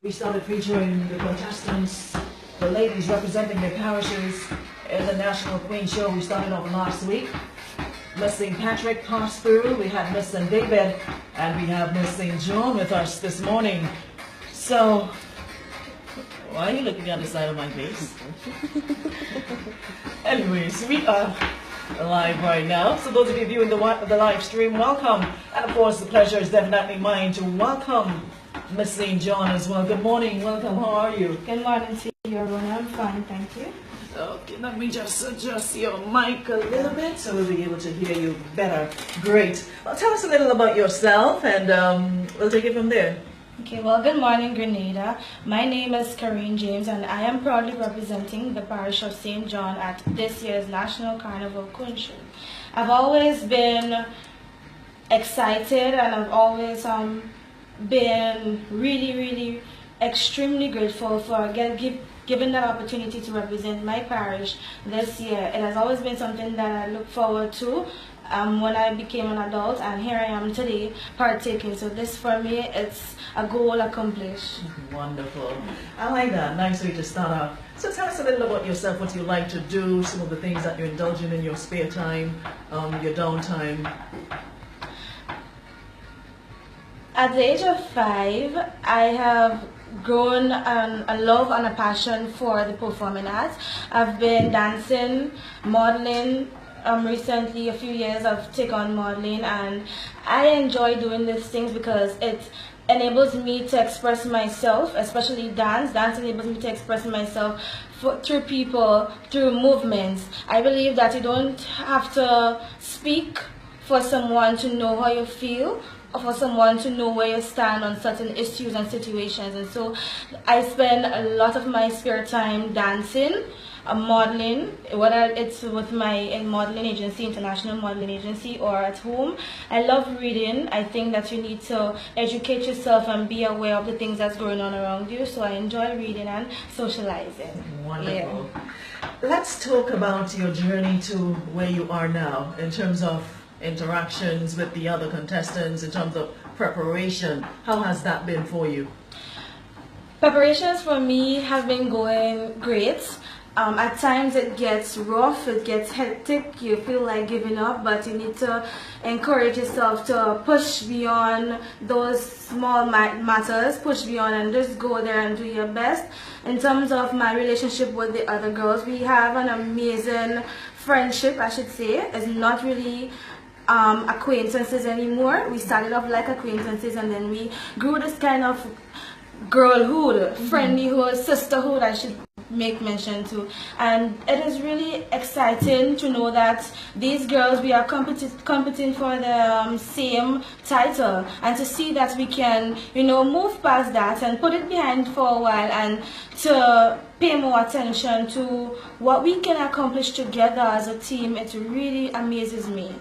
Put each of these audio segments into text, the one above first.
We started featuring the contestants, the ladies representing their parishes in the National Queen Show. We started off last week. Miss St. Patrick passed through. We had Miss St. David, and we have Miss St. John with us this morning. So, why are you looking at the side of my face? Anyways, we are live right now. So those of you viewing the live stream, welcome. And of course, the pleasure is definitely mine to welcome Miss St. John as well. Good morning, welcome, how are you? Good morning to you, everyone. I'm fine, thank you. Okay, let me just adjust your mic a little bit so we'll be able to hear you better. Great. Well, tell us a little about yourself and we'll take it from there. Okay, well, good morning, Grenada. My name is Kerryne James, and I am proudly representing the parish of St. John at this year's National Carnival Queen Show. I've always been excited, and I've always been really extremely grateful for given that opportunity to represent my parish this year. It has always been something that I look forward to when I became an adult, and here I am today partaking. So this for me, it's a goal accomplished. Wonderful. I like that. Nice way to start off. So tell us a little about yourself, what you like to do, some of the things that you indulge in your spare time, your downtime. At the age of 5, I have grown a love and a passion for the performing arts. I've been dancing, modeling. Recently, a few years, I've taken on modeling, and I enjoy doing these things because it enables me to express myself, especially dance. Dance enables me to express myself through people, through movements. I believe that you don't have to speak for someone to know how you feel, or for someone to know where you stand on certain issues and situations. And so I spend a lot of my spare time dancing, modeling, whether it's with my modeling agency, international modeling agency, or at home. I love reading. I think that you need to educate yourself and be aware of the things that's going on around you. So I enjoy reading and socializing. Wonderful. Yeah. Let's talk about your journey to where you are now in terms of interactions with the other contestants, in terms of preparation. How has that been for you? Preparations for me have been going great. At times it gets rough, it gets hectic, you feel like giving up, but you need to encourage yourself to push beyond those small matters, push beyond and just go there and do your best. In terms of my relationship with the other girls, we have an amazing friendship, I should say. It's not really acquaintances anymore. We started off like acquaintances, and then we grew this kind of girlhood, friendlyhood, sisterhood, I should make mention to. And it is really exciting to know that these girls, we are competing for the same title, and to see that we can, move past that and put it behind for a while, and to pay more attention to what we can accomplish together as a team. It really amazes me.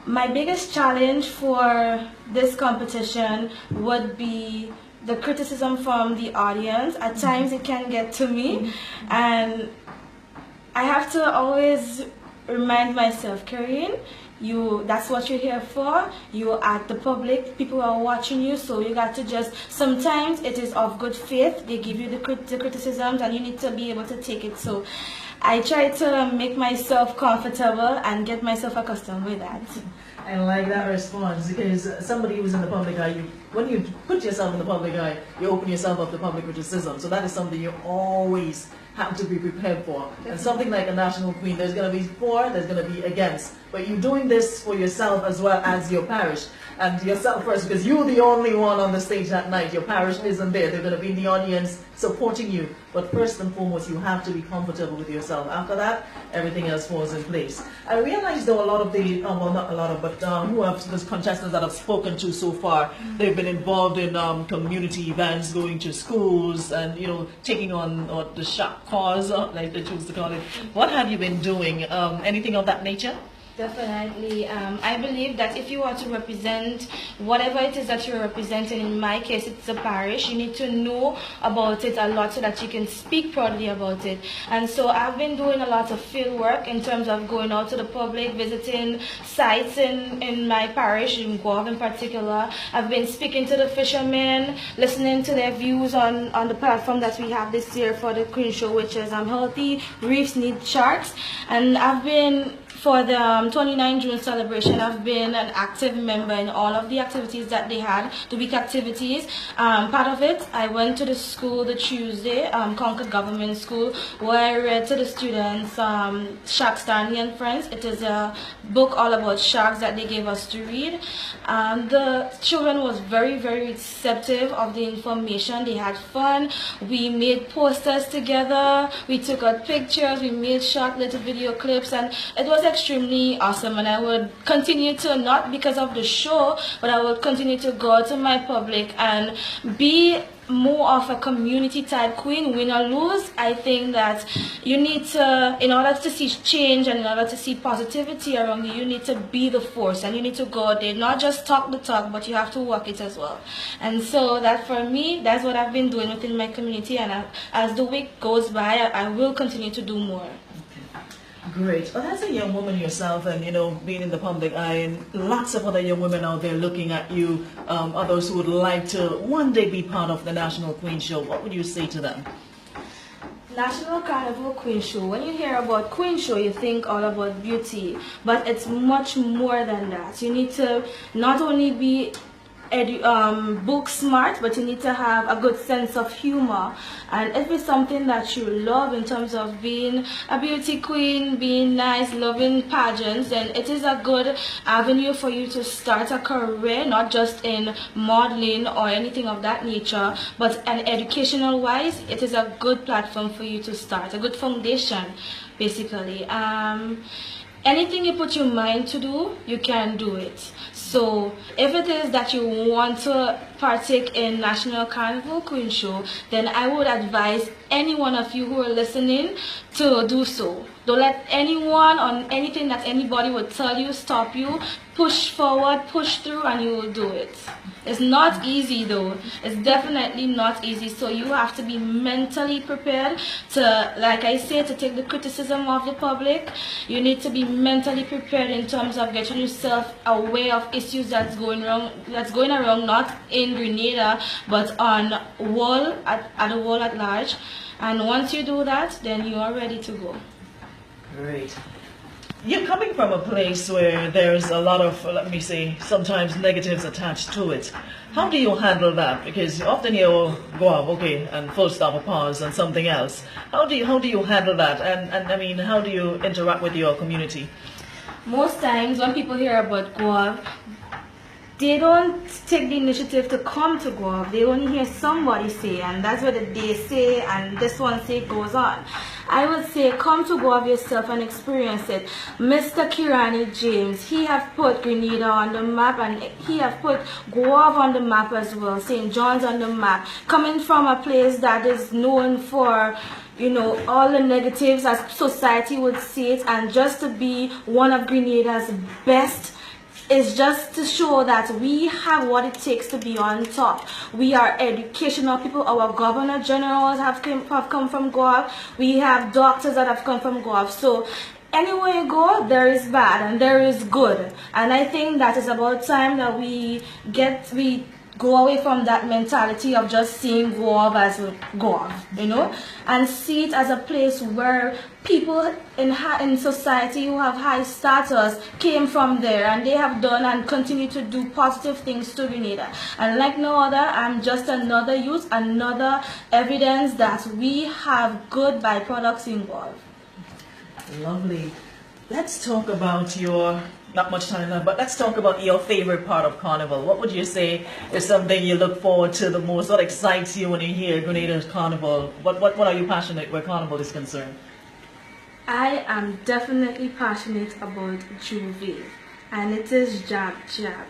My biggest challenge for this competition would be the criticism from the audience. At times it can get to me, and I have to always remind myself, Kerryne, that's what you're here for. You're at the public, people are watching you, so you got to just, sometimes it is of good faith, they give you the criticisms, and you need to be able to take it. So I try to make myself comfortable and get myself accustomed with that. I like that response, because somebody who's in the public eye, when you put yourself in the public eye, you open yourself up to public criticism. So that is something you always have to be prepared for. And something like a national queen, there's going to be for, there's going to be against. But you're doing this for yourself as well as your parish. And yourself first, because you're the only one on the stage that night. Your parish isn't there. They're going to be in the audience supporting you. But first and foremost, you have to be comfortable with yourself. After that, everything else falls in place. I realize though a lot of the, well, not a lot of, but who have the contestants that I've spoken to so far, they've been involved in community events, going to schools, and taking on the shop cause, like they choose to call it. What have you been doing? Anything of that nature? Definitely. I believe that if you want to represent whatever it is that you're representing, in my case it's a parish, you need to know about it a lot so that you can speak proudly about it. And so I've been doing a lot of field work in terms of going out to the public, visiting sites in my parish, in Guav in particular. I've been speaking to the fishermen, listening to their views on the platform that we have this year for the Queen Show, which is Healthy Reefs Need Sharks. And I've been, for the 29 June celebration, I've been an active member in all of the activities that they had, the week activities. Part of it, I went to the school the Tuesday, Concord Government School, where I read to the students Shark Stanley and Friends. It is a book all about sharks that they gave us to read. The children was very, very receptive of the information. They had fun. We made posters together. We took out pictures. We made short little video clips, and it was extremely awesome. And I would continue to, not because of the show, but I would continue to go to my public and be more of a community type queen. Win or lose, I think that you need to, in order to see change and in order to see positivity around you, you need to be the force, and you need to go out there, not just talk the talk, but you have to walk it as well. And so that, for me, that's what I've been doing within my community, and as the week goes by, I will continue to do more. Great. Well, as a young woman yourself, and being in the public eye, and lots of other young women out there looking at you, others who would like to one day be part of the National Queen Show, what would you say to them? National Carnival Queen Show. When you hear about Queen Show, you think all about beauty, but it's much more than that. You need to not only be book smart, but you need to have a good sense of humor. And if it's something that you love in terms of being a beauty queen, being nice, loving pageants, then it is a good avenue for you to start a career, not just in modeling or anything of that nature, but an educational wise, it is a good platform for you to start, a good foundation, basically. Anything you put your mind to do, you can do it. So if it is that you want to partake in National Carnival Queen Show, then I would advise any one of you who are listening to do so. Don't let anyone or anything that anybody would tell you stop you. Push forward, push through, and you will do it. It's not easy though. It's definitely not easy. So you have to be mentally prepared to, like I said, to take the criticism of the public. You need to be mentally prepared in terms of getting yourself aware of issues that's going around, not in Grenada, but on world at the world at large. And once you do that, then you are ready to go. Great. You're coming from a place where there's a lot of, let me say, sometimes negatives attached to it. How do you handle that? Because often you go up, okay, and full stop, a pause, and something else. How do you handle that? And I mean, how do you interact with your community? Most times when people hear about Guav, they don't take the initiative to come to Guav. They only hear somebody say, and that's what they say, and this one say goes on. I would say come to Guav yourself and experience it. Mr. Kerryne James, he have put Grenada on the map, and he have put Guav on the map as well, St.Johns on the map. Coming from a place that is known for, all the negatives as society would see it, and just to be one of Grenada's best is just to show that we have what it takes to be on top. We are educational people. Our governor generals have come from Guav. We have doctors that have come from Guav. So anywhere you go, there is bad and there is good. And I think that is about time that we go away from that mentality of just seeing Guav as Guav, and see it as a place where people in society who have high status came from there, and they have done and continue to do positive things to Grenada. And like no other, I'm just another youth, another evidence that we have good byproducts in Guav. Lovely. Let's talk about not much time left, but let's talk about your favorite part of Carnival. What would you say is something you look forward to the most? What excites you when you hear Grenada's Carnival? What are you passionate where Carnival is concerned? I am definitely passionate about Juve, and it is Jab Jab.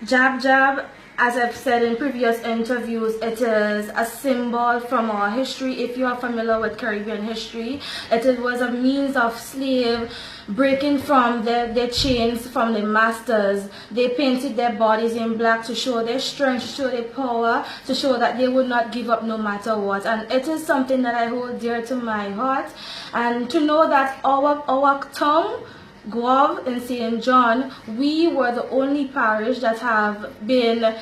Jab Jab as I've said in previous interviews, it is a symbol from our history. If you are familiar with Caribbean history, it was a means of slave breaking from their chains from the masters. They painted their bodies in black to show their strength, to show their power, to show that they would not give up no matter what. And it is something that I hold dear to my heart. And to know that our town, Guave in St. John, we were the only parish that have been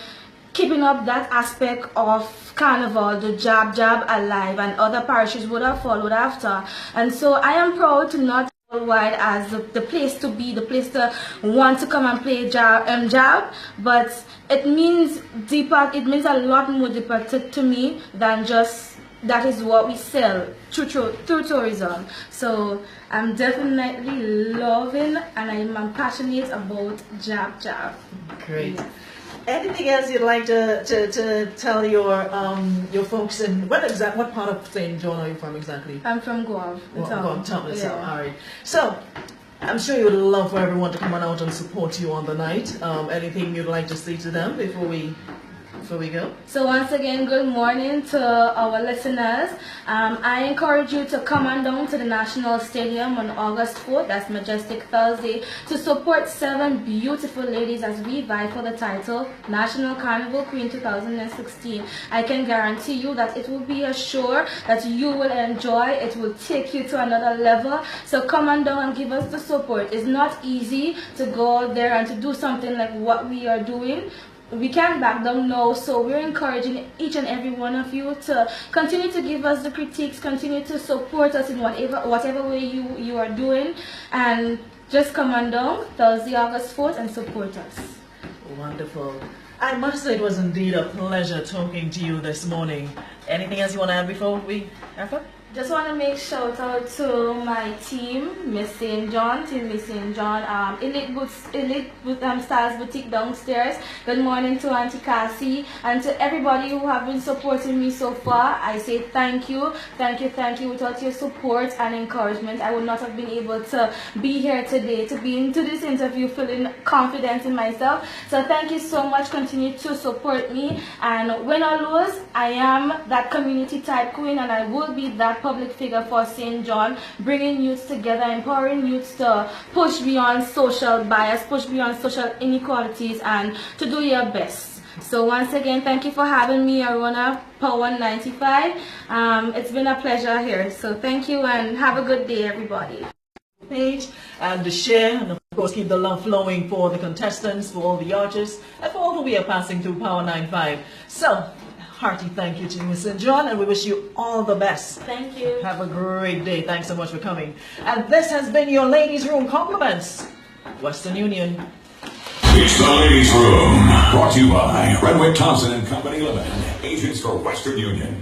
keeping up that aspect of carnival, the jab alive, and other parishes would have followed after. And so I am proud to not worldwide as the place to be, the place to want to come and play jab, but it means deeper, it means a lot more deeper to me than just that is what we sell through tourism. So I'm definitely loving and I'm passionate about jab. Great. Yeah. Anything else you'd like to tell your folks in what part of St. John are you from exactly? I'm from Guave. Guave town itself. Yeah. All right. So I'm sure you would love for everyone to come on out and support you on the night. Anything you'd like to say to them before we go? So once again, good morning to our listeners. I encourage you to come on down to the National Stadium on August 4th, that's Majestic Thursday, to support 7 beautiful ladies as we vie for the title National Carnival Queen 2016. I can guarantee you that it will be a show that you will enjoy. It will take you to another level. So come on down and give us the support. It's not easy to go out there and to do something like what we are doing. We can't back down now, so we're encouraging each and every one of you to continue to give us the critiques, continue to support us in whatever way you are doing, and just come on down Thursday, August 4th and support us. Wonderful. I must say it was indeed a pleasure talking to you this morning. Anything else you want to add before we wrap up? Just want to make shout out to my team, Miss St. John, Team Miss St. John, Elite Styles Boutique downstairs. Good morning to Auntie Cassie and to everybody who have been supporting me so far. I say thank you. Without your support and encouragement, I would not have been able to be here today, to be into this interview feeling confident in myself. So thank you so much. Continue to support me, and win or lose, I am that community type queen, and I will be that public figure for St. John, bringing youths together, empowering youths to push beyond social bias, push beyond social inequalities, and to do your best. So once again, thank you for having me, Arona, Power 195. It's been a pleasure here. So thank you and have a good day, everybody. Page and to share, and of course keep the love flowing for the contestants, for all the artists, and for all who we are passing through Power 95. So hearty thank you to Miss St. John, and we wish you all the best. Thank you. Have a great day. Thanks so much for coming. And this has been your Ladies' Room Compliments, Western Union. It's the Ladies' Room, brought to you by Redwick Thompson and Company Limited, agents for Western Union.